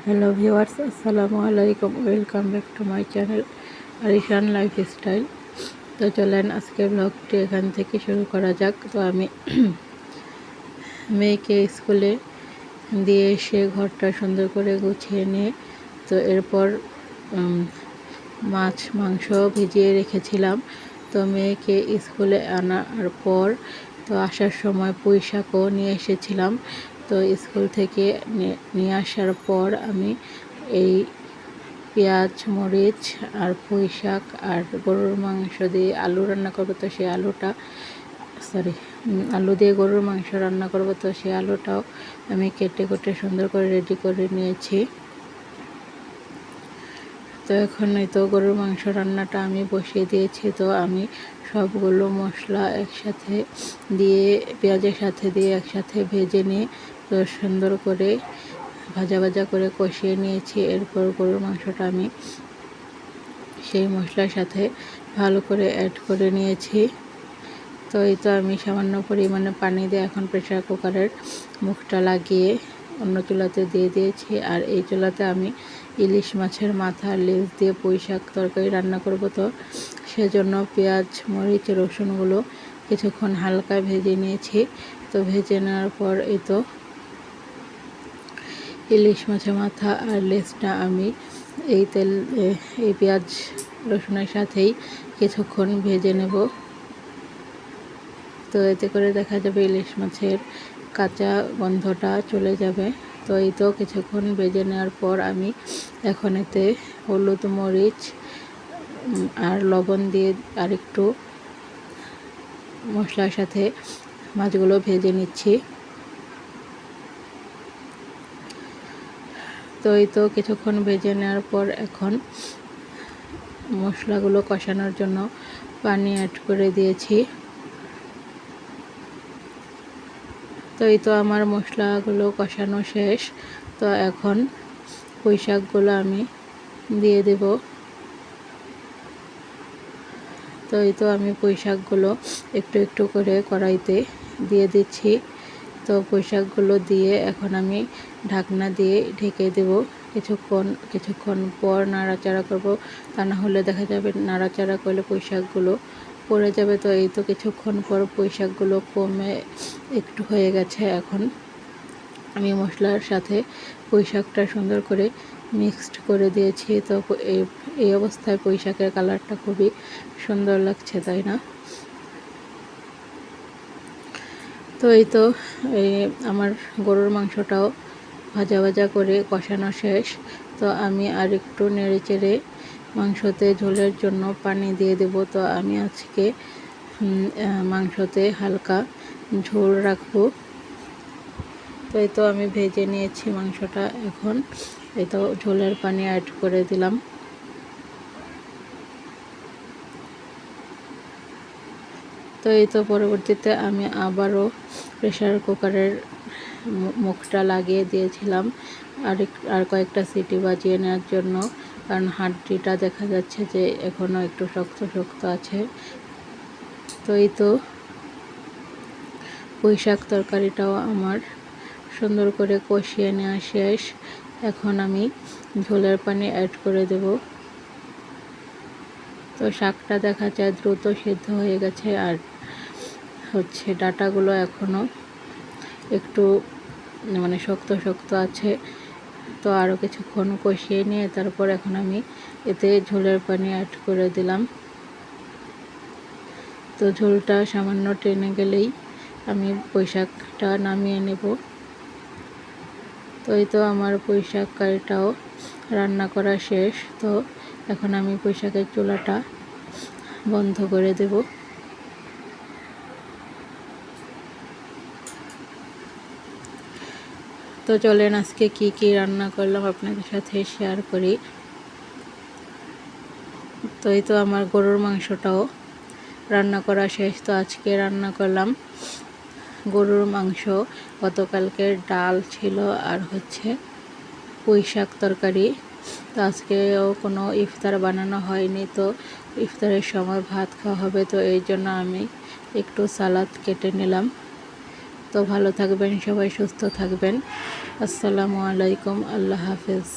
Hello viewers, আসসালামু আলাইকুম। Welcome back to my channel Arishan lifestyle. তো চলেন আজকে ব্লগটি এখান থেকে শুরু করা যাক। তো আমি মেয়েকে স্কুলে দিয়ে এসে ঘরটা সুন্দর করে গুছিয়ে নিয়ে তো এরপর মাছ মাংস ভিজিয়ে রেখেছিলাম। তো মেয়েকে স্কুলে আনার পর তো আসার সময় পুঁই শাকও নিয়ে এসেছিলাম। তো স্কুল থেকে নিয়ে আসার পর আমি এই পেঁয়াজ মরিচ আর পুঁই শাক আর গরুর মাংস দিয়ে আলু রান্না করবো, তো সেই আলু দিয়ে গরুর মাংস রান্না করবো। তো সেই আলুটাও আমি কেটে কুটে সুন্দর করে রেডি করে নিয়েছি। তো এখন এই তো গরুর মাংস রান্নাটা আমি বসিয়ে দিয়েছি। তো আমি সবগুলো মশলা একসাথে দিয়ে পেঁয়াজের সাথে দিয়ে একসাথে ভেজে নিয়ে তো সুন্দর করে ভাজা ভাজা করে কষিয়ে নিয়েছি। এরপর গরুর মাংসটা আমি সেই মশলার সাথে ভালো করে অ্যাড করে নিয়েছি। তো এই তো আমি সামান্য পরিমাণে পানি দিয়ে এখন প্রেসার কুকারের মুখটা লাগিয়ে অন্য চুলাতে দিয়ে দিয়েছি। আর এই চুলাতে আমি ইলিশ মাছের মাথা লেজ দিয়ে পুঁই শাক তরকারি রান্না করব। তো সেজন্য পেঁয়াজ মরিচ রসুনগুলো কিছুক্ষণ হালকা ভেজে নিয়েছি। তো ভেজে নেওয়ার পর এই তো ইলিশ মাছের মাথা আর লেজটা আমি এই পেঁয়াজ রসুনের সাথেই কিছুক্ষণ ভেজে নেব। তো এতে করে দেখা যাবে ইলিশ মাছের কাঁচা গন্ধটা চলে যাবে। তো এই তো কিছুক্ষণ ভেজে নেওয়ার পর আমি এখন এতে হলুদ মরিচ আর লবণ দিয়ে আরেকটু মশলার সাথে মাছগুলো ভেজে নিচ্ছি। তো এই তো কিছুক্ষণ ভেজে নেওয়ার পর এখন মশলাগুলো কষানোর জন্য পানি অ্যাড করে দিয়েছি। তো এই তো আমার মশলাগুলো কষানো শেষ। তো এখন পুঁই শাকগুলো আমি দিয়ে দেব। তো এই তো আমি পুঁই শাকগুলো একটু একটু করে কড়াইতে দিয়ে দিচ্ছি। তো পুঁই শাকগুলো দিয়ে এখন আমি ঢাকনা দিয়ে ঢেকে দেব। কিছুক্ষণ পর নাড়াচাড়া করব, তা না হলে দেখা যাবে নাড়াচাড়া করলে পুঁই শাকগুলো পড়ে যাবে। তো এই তো কিছুক্ষণ পর পুঁই শাকগুলো কমে একটু হয়ে গেছে। এখন আমি মশলার সাথে পুঁই শাকটা সুন্দর করে মিক্সড করে দিয়েছি। তো এই অবস্থায় পুঁই শাকের কালারটা খুবই সুন্দর লাগছে, তাই না? তো এই তো আমার গরুর মাংসটাও ভাজা ভাজা করে কষানো শেষ। তো আমি আর একটু নেড়ে চেড়ে মাংসতে ঝোলের জন্য পানি দিয়ে দেব। তো আমি আজকে মাংসতে হালকা ঝোল রাখবো। তো এই তো আমি ভেজে নিয়েছি মাংসটা, এখন এই তো ঝোলের পানি অ্যাড করে দিলাম। তো এই তো পরবর্তীতে আমি আবারও প্রেসার কুকারের মুখটা লাগিয়ে দিয়েছিলাম আর কয়েকটা সিটি বাজিয়ে নেওয়ার জন্য, কারণ হাঁড়িটা দেখা যাচ্ছে যে এখনও একটু শক্ত শক্ত আছে। তো এই তো পুঁই শাক তরকারিটাও আমার সুন্দর করে কষিয়ে নেওয়া শেষ। এখন আমি ঝোলের পানি অ্যাড করে দেব। তো শাকটা দেখা যায় দ্রুত সিদ্ধ হয়ে গেছে, আর ডাঁটাগুলো এখনও একটু শক্ত শক্ত আছে। তো আরও কিছুক্ষণ কষিয়ে নিয়ে তারপর এখন আমি এতে ঝোলের পানি অ্যাড করে দিলাম। তো ঝোলটা সামান্য টেনে গেলেই আমি পুঁই শাকটা নামিয়ে নেব। তো এই তো আমার পুঁই শাক কারিটাও রান্না করা শেষ। তো এখন আমি পুঁই শাকের চুলাটা বন্ধ করে দেব। তো চলেন আজকে কি রান্না করলাম আপনাদের সাথে শেয়ার করি। তো এই তো আমার গরুর মাংসটাও রান্না করা শেষ। তো আজকে রান্না করলাম গরুর মাংস, গতকালকের ডাল ছিল আর পুঁই শাক তরকারি। তো আজকেও কোনো ইফতার বানানো হয়নি। তো ইফতারের সময় ভাত খাওয়া হবে, তো এই জন্য আমি একটু সালাদ কেটে নিলাম। তো ভালো থাকবেন সবাই, সুস্থ থাকবেন। আসসালামু আলাইকুম, আল্লাহ হাফেজ।